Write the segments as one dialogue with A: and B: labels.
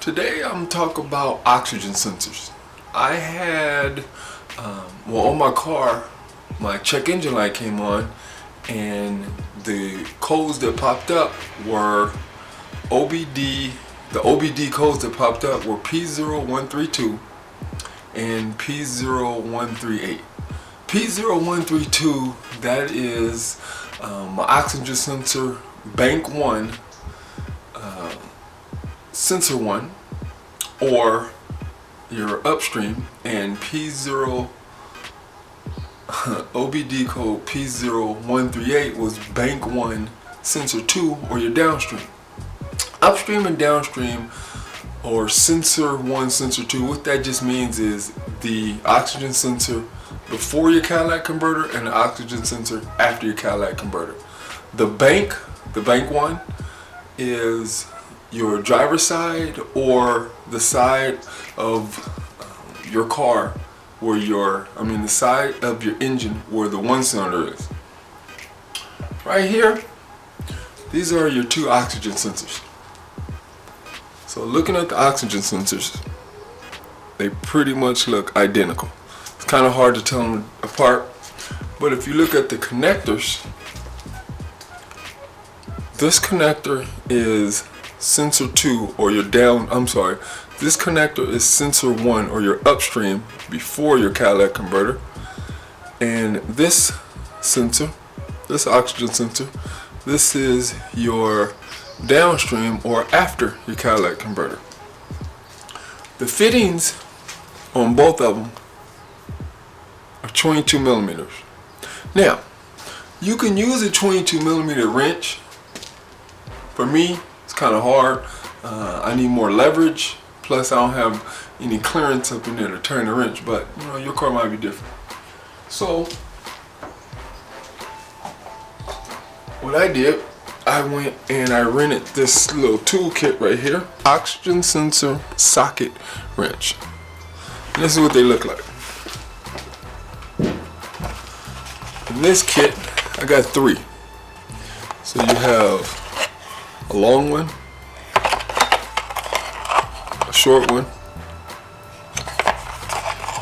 A: Today I'm talking about oxygen sensors. I had, on my car, my check engine light came on and the codes that popped up were OBD, the OBD codes that popped up were P0132 and P0138. P0132, that is my oxygen sensor bank 1, sensor 1, or your upstream, and P0 OBD code P0138 was bank 1, sensor 2, or your downstream. Upstream and downstream, or sensor 1, sensor 2, what that just means is the oxygen sensor before your catalytic converter and the oxygen sensor after your catalytic converter. The bank 1 is your driver's side, or the side of your car where the side of your engine where the 1 cylinder is. Right here, these are your 2 oxygen sensors. So looking at the oxygen sensors, they pretty much look identical. It's kind of hard to tell them apart, but if you look at the connectors, this connector is sensor 2 or your this connector is sensor 1 or your upstream before your catalytic converter, and this sensor, this oxygen sensor, this is your downstream or after your catalytic converter. The fittings on both of them are 22 millimeters. Now, you can use a 22 millimeter wrench. For me, it's kind of hard. I need more leverage. Plus, I don't have any clearance up in there to turn the wrench. But your car might be different. So, what I did, I went and I rented this little tool kit right here, oxygen sensor socket wrench. And this is what they look like. In this kit, I got 3. So you have a long one, a short one,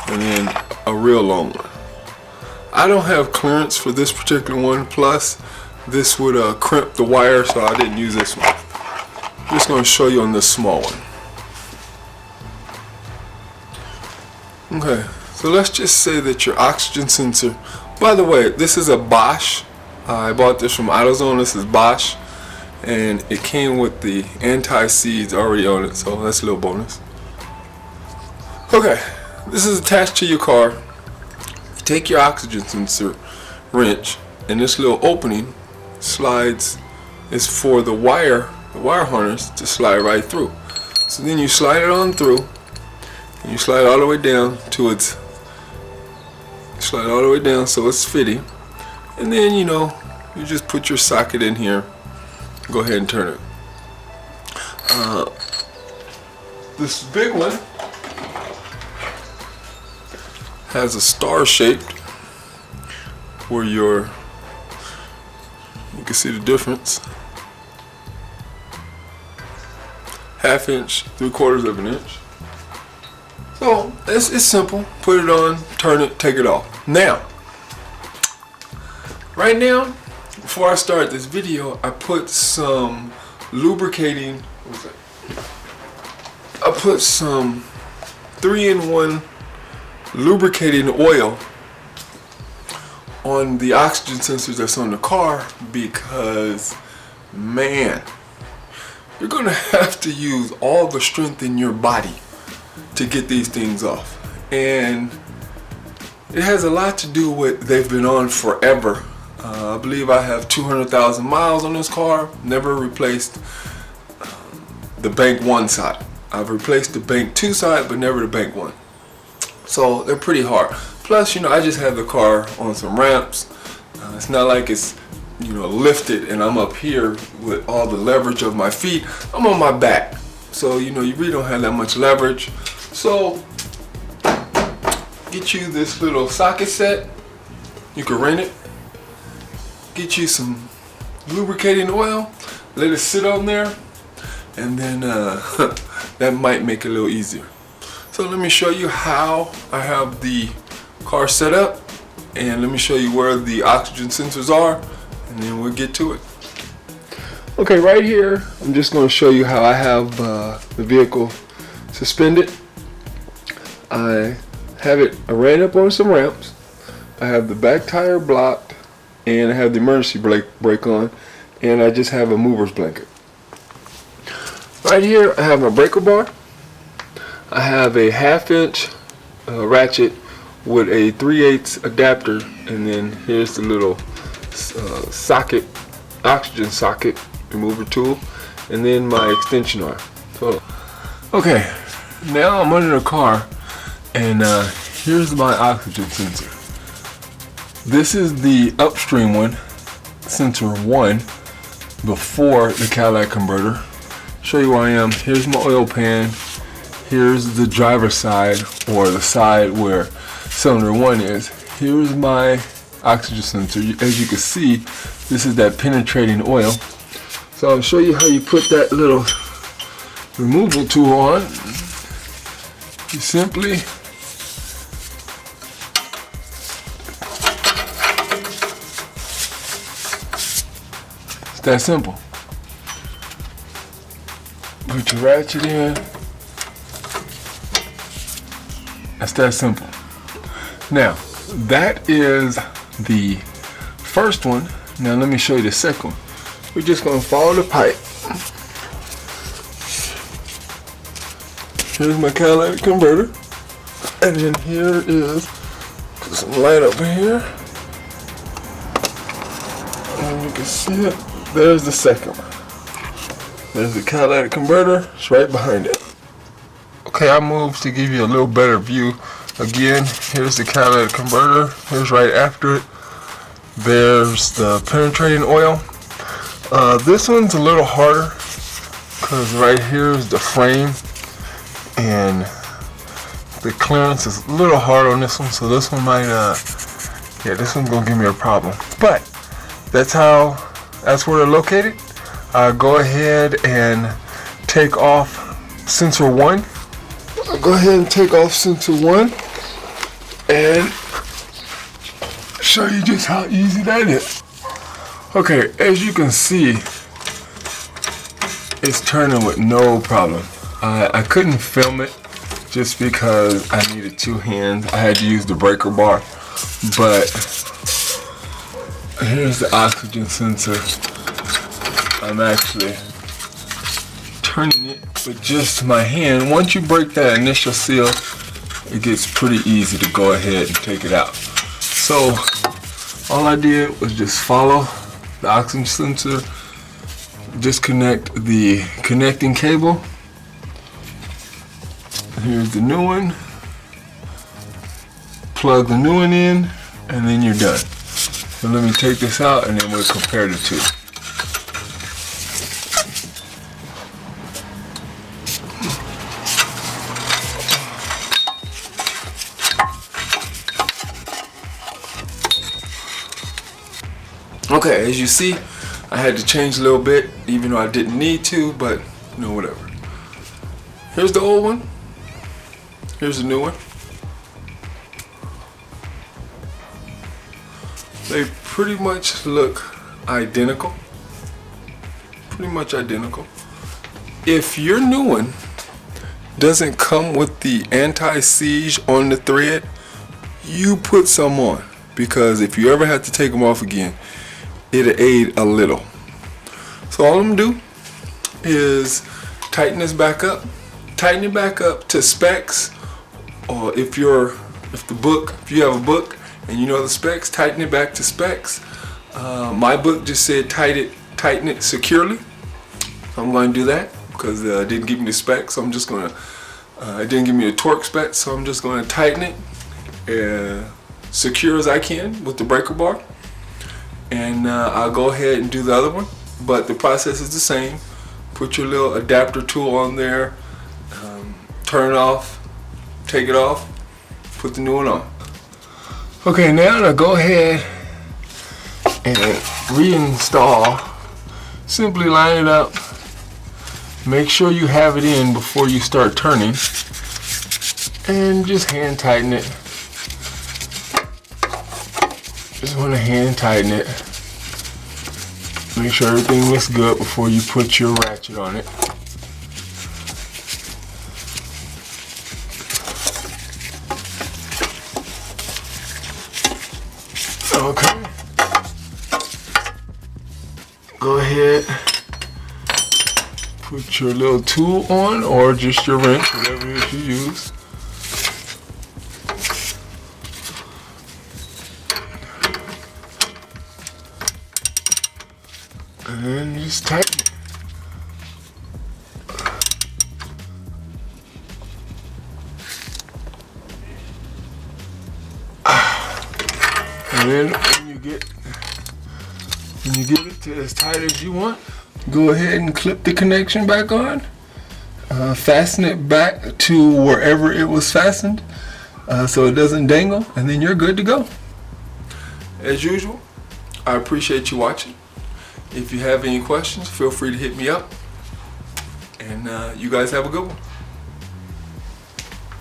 A: and then a real long one. I don't have clearance for this particular one, plus this would crimp the wire, so I didn't use this one. I'm just going to show you on this small one. Okay, so let's just say that your oxygen sensor, by the way, this is a Bosch. I bought this from AutoZone. This is Bosch, and it came with the anti-seize already on it, so that's a little bonus. Okay, this is attached to your car. You take your oxygen sensor wrench, and this little opening slides is for the wire harness to slide right through. So then you slide it on through, and you slide all the way down to slide all the way down so it's fitting, and then you just put your socket in here. Go ahead and turn it. This big one has a star shaped where you can see the difference. 1/2 inch, 3/4 of an inch. So it's simple. Put it on, turn it, take it off. Now, right now, before I start this video, I put some lubricating. I put some 3-in-1 lubricating oil on the oxygen sensors that's on the car, because man, you're gonna have to use all the strength in your body to get these things off, and it has a lot to do with they've been on forever. I believe I have 200,000 miles on this car. Never replaced the bank 1 side. I've replaced the bank 2 side, but never the bank 1. So they're pretty hard. Plus, I just have the car on some ramps. It's not like it's lifted and I'm up here with all the leverage of my feet. I'm on my back, so you really don't have that much leverage. So get you this little socket set. You can rent it. Get you some lubricating oil, let it sit on there, and then that might make it a little easier. So let me show you how I have the car set up, and let me show you where the oxygen sensors are, and then we'll get to it. Okay, right here I'm just going to show you how I have the vehicle suspended. I have it ran up on some ramps. I have the back tire blocked, and I have the emergency brake on, and I just have a mover's blanket. Right here I have my breaker bar. I have a 1/2 inch ratchet with a 3/8 adapter, and then here's the little socket, oxygen socket remover tool, and then my extension arm. So, okay, now I'm under the car, and here's my oxygen sensor. This is the Upstream one, sensor 1, before the Catalytic converter. Show you where I am. Here's my oil pan. Here's the driver's side, or the side where cylinder 1 is. Here's my oxygen sensor. As you can see, this is that penetrating oil. So I'll show you how you put that little removal tool on. You simply it's that simple. Put your ratchet in. That's that simple. Now, that is the first one. Now let me show you the second one. We're just going to follow the pipe. Here's my catalytic converter. And then here is, put some light up here. And you can see it. There's the second one. There's the catalytic converter. It's right behind it. Okay, I moved to give you a little better view. Again, here's the catalytic converter. Here's right after it. There's the penetrating oil. This one's a little harder because right here is the frame, and the clearance is a little hard on this one. So this one might, yeah, this one's gonna give me a problem. But that's where they're located. Go ahead and take off sensor 1. I'll go ahead and take off sensor 1 and show you just how easy that is. Okay, as you can see, it's turning with no problem. I couldn't film it just because I needed 2 hands. I had to use the breaker bar, but here's the oxygen sensor. I'm actually turning it with just my hand. Once you break that initial seal, it gets pretty easy to go ahead and take it out. So all I did was just follow the oxygen sensor, disconnect the connecting cable. Here's the new one. Plug the new one in, and then you're done. So let me take this out, and then we'll compare the two. Okay, as you see, I had to change a little bit, even though I didn't need to, but you know, whatever. Here's the old one. Here's the new one. They pretty much look identical. Pretty much identical. If your new one doesn't come with the anti-seize on the thread, you put some on, because if you ever have to take them off again, it'll aid a little. So all I'm gonna do is tighten this back up. Tighten it back up to specs, or if you have a book and you know the specs, tighten it back to specs. My book just said tighten it securely. I'm going to do that because it didn't give me the specs. So I'm just gonna it didn't give me the torque specs, so I'm just going to tighten it secure as I can with the breaker bar. And I'll go ahead and do the other one, but the process is the same. Put your little adapter tool on there, turn it off, take it off, put the new one on. Okay, now I'll go ahead and reinstall. Simply line it up Make sure you have it in before you start turning, and just hand tighten it. Just want to hand tighten it. Make sure everything looks good before you put your ratchet on it. Okay. Go ahead. Put your little tool on, or just your wrench, whatever it is you use. And then just tighten it. And then when you get it to as tight as you want, go ahead and clip the connection back on. Fasten it back to wherever it was fastened, so it doesn't dangle, and then you're good to go. As usual, I appreciate you watching. If you have any questions, feel free to hit me up. And you guys have a good one.